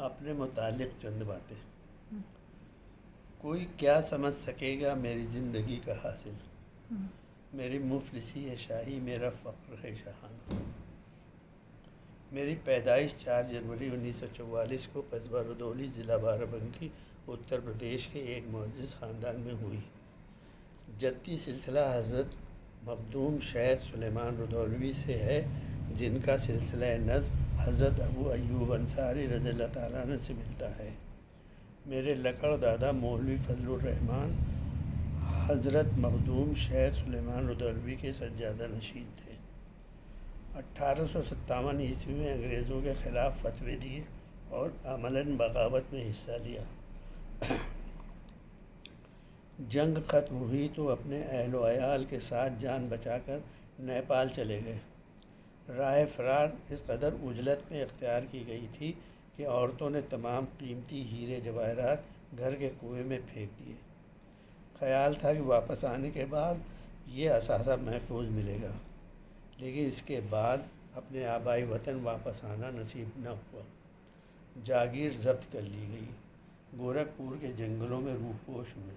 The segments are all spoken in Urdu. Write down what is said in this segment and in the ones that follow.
اپنے متعلق چند باتیں۔ کوئی کیا سمجھ سکے گا میری زندگی کا حاصل، میری مفلسی ہے شاہی، میرا فقر ہے شاہانہ۔ میری پیدائش 4 جنوری 1944 کو قصبہ رودولی، ضلع بارہ بنکی، اتر پردیش کے ایک معزز خاندان میں ہوئی۔ جدی سلسلہ حضرت مخدوم شیخ سلیمان رودولوی سے ہے، جن کا سلسلہ نسب حضرت ابو ایوب انصاری رضی اللہ تعالیٰ عنہ سے ملتا ہے۔ میرے لکڑ دادا مولوی فضل الرحمن حضرت مخدوم شیخ سلیمان رودولوی کے سجادہ نشین تھے۔ 1857 عیسوی میں انگریزوں کے خلاف فتوے دیے اور عملاً بغاوت میں حصہ لیا۔ جنگ ختم ہوئی تو اپنے اہل و عیال کے ساتھ جان بچا کر نیپال چلے گئے۔ راہ فرار اس قدر عجلت میں اختیار کی گئی تھی کہ عورتوں نے تمام قیمتی ہیرے جواہرات گھر کے کنویں میں پھینک دیے۔ خیال تھا کہ واپس آنے کے بعد یہ اثاثہ محفوظ ملے گا، لیکن اس کے بعد اپنے آبائی وطن واپس آنا نصیب نہ ہوا۔ جاگیر ضبط کر لی گئی، گورکھپور کے جنگلوں میں روپوش ہوئے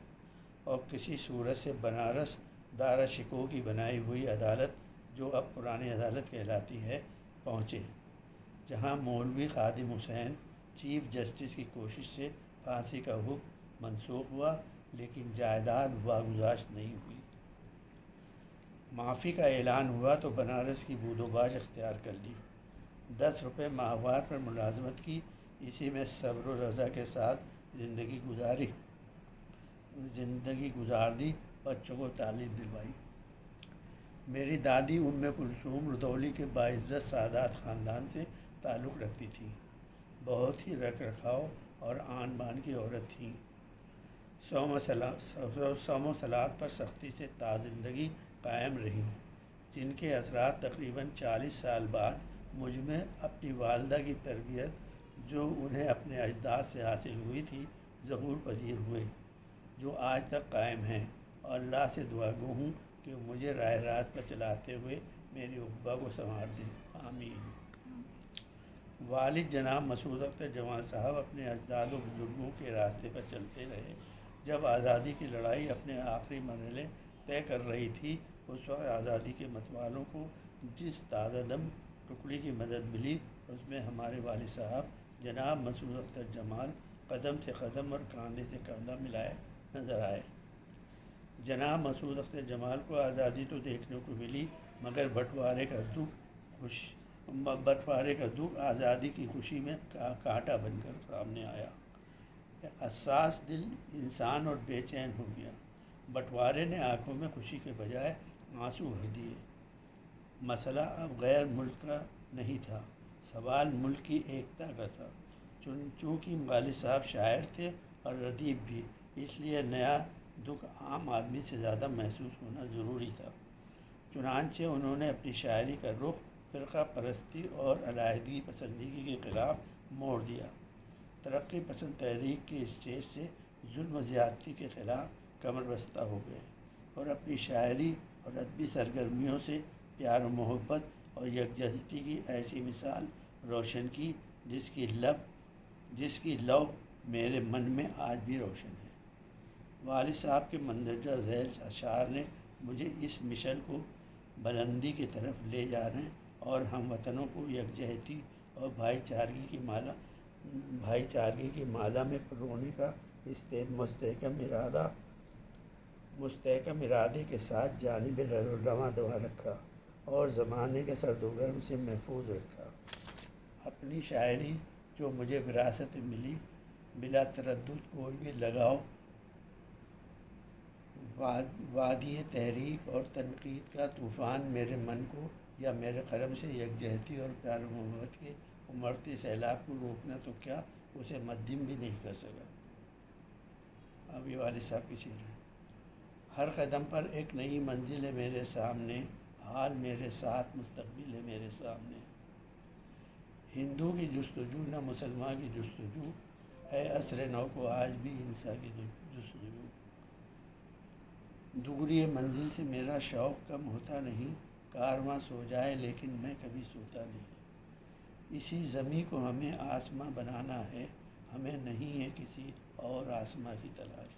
اور کسی صورت سے بنارس دارا شکوہ کی بنائی ہوئی عدالت، جو اب پرانی عدالت کہلاتی ہے، پہنچے، جہاں مولوی خادم حسین چیف جسٹس کی کوشش سے پھانسی کا حکم منسوخ ہوا، لیکن جائیداد واگزاشت نہیں ہوئی۔ معافی کا اعلان ہوا تو بنارس کی بود و باش اختیار کر لی، 10 روپے ماہوار پر ملازمت کی، اسی میں صبر و رضا کے ساتھ زندگی گزار دی، بچوں کو تعلیم دلوائی۔ میری دادی ام کلثوم رودولی کے باعزت سادات خاندان سے تعلق رکھتی تھیں، بہت ہی رکھ رکھاؤ اور آن بان کی عورت تھیں۔ صوم و صلات پر سختی سے زندگی قائم رہی، جن کے اثرات تقریباً 40 سال بعد مجھ میں اپنی والدہ کی تربیت، جو انہیں اپنے اجداد سے حاصل ہوئی تھی، ظہور پذیر ہوئے، جو آج تک قائم ہیں، اور اللہ سے دعا گو ہوں کہ مجھے راہ راست پر چلاتے ہوئے میری عقبہ کو سنوار دے، آمین۔ والد جناب مسعود اختر جمال صاحب اپنے اجداد و بزرگوں کے راستے پر چلتے رہے۔ جب آزادی کی لڑائی اپنے آخری مرحلے طے کر رہی تھی، اس وقت آزادی کے متوالوں کو جس تازہ دم ٹکڑی کی مدد ملی، اس میں ہمارے والد صاحب جناب مسعود اختر جمال قدم سے قدم اور کاندھے سے کاندھا ملائے نظر آئے۔ جناب مسعود اختر جمال کو آزادی تو دیکھنے کو ملی، مگر بٹوارے کا دکھ آزادی کی خوشی میں کانٹا بن کر سامنے آیا۔ حساس دل انسان اور بے چین ہو گیا۔ بٹوارے نے آنکھوں میں خوشی کے بجائے آنسو بھر دیے۔ مسئلہ اب غیر ملک کا نہیں تھا، سوال ملک کی ایکتا کا تھا۔ چونکہ والد صاحب شاعر تھے اور ادیب بھی، اس لیے نیا دکھ عام آدمی سے زیادہ محسوس ہونا ضروری تھا۔ چنانچہ انہوں نے اپنی شاعری کا رخ فرقہ پرستی اور علیحدگی پسندی کے خلاف موڑ دیا، ترقی پسند تحریک کے اسٹیج سے ظلم و زیادتی کے خلاف کمر بستہ ہو گئے، اور اپنی شاعری اور ادبی سرگرمیوں سے پیار و محبت اور یکجہتی کی ایسی مثال روشن کی، جس کی لو میرے من میں آج بھی روشن ہے۔ والد صاحب کے مندرجہ ذیل اشعار نے مجھے اس مشن کو بلندی کی طرف لے جانے اور ہم وطنوں کو یکجہتی اور بھائی چارگی کی مالا میں پرونے کا مستحکم ارادے کے ساتھ جانب رواں دواں رکھا اور زمانے کے سرد و گرم سے محفوظ رکھا۔ اپنی شاعری جو مجھے وراثت میں ملی، بلا تردد کوئی بھی لگاؤ وادی تحریک اور تنقید کا طوفان میرے من کو یا میرے قلم سے یکجہتی اور پیار و محبت کے امڑتے سیلاب کو روکنا تو کیا، اسے مدھم بھی نہیں کر سکا۔ اب یہ والد صاحب کی شعر ہے۔ ہر قدم پر ایک نئی منزل ہے میرے سامنے، حال میرے ساتھ مستقبل ہے میرے سامنے۔ ہندو کی جستجو نہ مسلمان کی جستجو ہے، عصر نو کو آج بھی انسان کی جستجو۔ دوری منزل سے میرا شوق کم ہوتا نہیں، کارواں سو جائے لیکن میں کبھی سوتا نہیں۔ اسی زمیں کو ہمیں آسماں بنانا ہے، ہمیں نہیں ہے کسی اور آسماں کی تلاش۔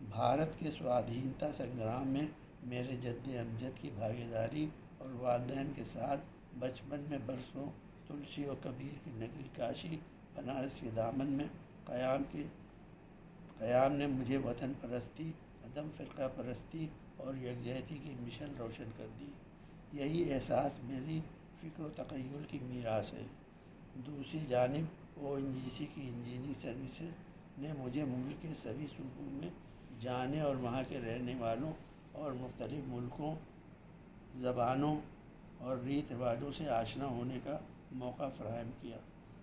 بھارت کے سوادھینتا سنگرام میں میرے جد امجد کی بھاگیداری اور والدین کے ساتھ بچپن میں برسوں تلسی اور کبیر کی نگری کاشی بنارس کے دامن میں قیام نے مجھے وطن پرستی، عدم فرقہ پرستی اور یکجہتی کی مشل روشن کر دی۔ یہی احساس میری فکر و تخیل کی میراث ہے۔ دوسری جانب ONGC کی انجینئرنگ سروسز نے مجھے ملک کے سبھی صوبوں میں جانے اور وہاں کے رہنے والوں اور مختلف ملکوں، زبانوں اور ریت رواجوں سے آشنا ہونے کا موقع فراہم کیا،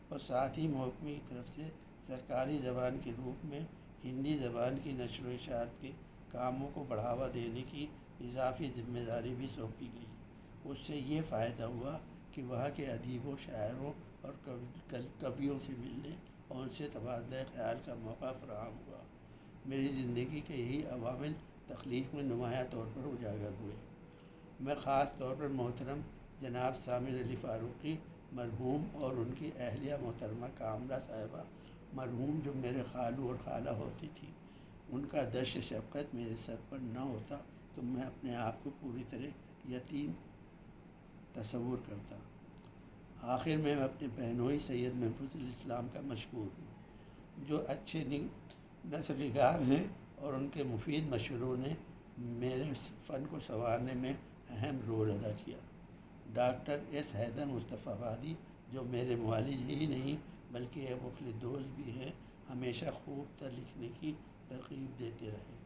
اور ساتھ ہی محکمے کی طرف سے سرکاری زبان کے روپ میں ہندی زبان کی نشر و اشاعت کے کاموں کو بڑھاوا دینے کی اضافی ذمہ داری بھی سونپی گئی۔ اس سے یہ فائدہ ہوا کہ وہاں کے ادیبوں، شاعروں اور کویوں سے ملنے اور ان سے تبادلہ خیال کا موقع فراہم ہوا۔ میری زندگی کے یہی عوامل تخلیق میں نمایاں طور پر اجاگر ہوئے۔ میں خاص طور پر محترم جناب سامر علی فاروقی مرحوم اور ان کی اہلیہ محترمہ کامرہ صاحبہ مرحوم، جو میرے خالو اور خالہ ہوتی تھی، ان کا دشت شفقت میرے سر پر نہ ہوتا تو میں اپنے آپ کو پوری طرح یتیم تصور کرتا۔ آخر میں اپنے بہنوئی سید محفوظ الاسلام کا مشکور ہوں، جو اچھے نثر نگار ہیں اور ان کے مفید مشوروں نے میرے فن کو سنوارنے میں اہم رول ادا کیا۔ ڈاکٹر ایس حیدر مصطفیٰ آبادی، جو میرے والد ہی نہیں بلکہ ایک مخلص دوست بھی ہیں، ہمیشہ خوب تر لکھنے کی ترغیب دیتے رہے۔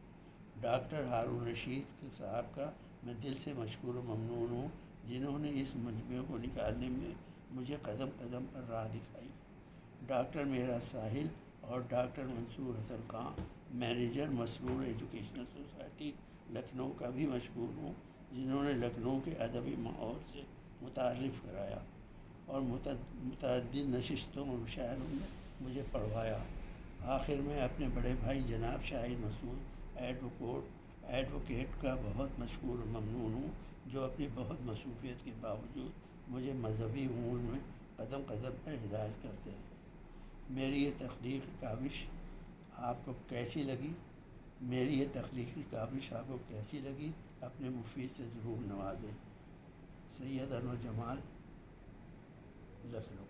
ڈاکٹر ہارون رشید صاحب کا میں دل سے مشکور و ممنون ہوں، جنہوں نے اس مجموعے کو نکالنے میں مجھے قدم قدم پر راہ دکھائی۔ ڈاکٹر میرا ساحل اور ڈاکٹر منصور حسن خان، مینیجر مسرور ایجوکیشنل سوسائٹی لکھنؤ کا بھی مشکور ہوں، جنہوں نے لکھنؤ کے ادبی ماحول سے متعارف کرایا اور متعدد نشستوں اور مشاعروں میں مجھے پڑھوایا۔ آخر میں اپنے بڑے بھائی جناب شاہد مسعود ایڈوکیٹ کا بہت مشکور و ممنون ہوں، جو اپنی بہت مصروفیت کے باوجود مجھے مذہبی امور میں قدم قدم پر ہدایت کرتے رہے۔ میری یہ تخلیقی کاوش آپ کو کیسی لگی؟ اپنے مفید سے ضرور نوازیں۔ سید انور جمال، لکھنؤ۔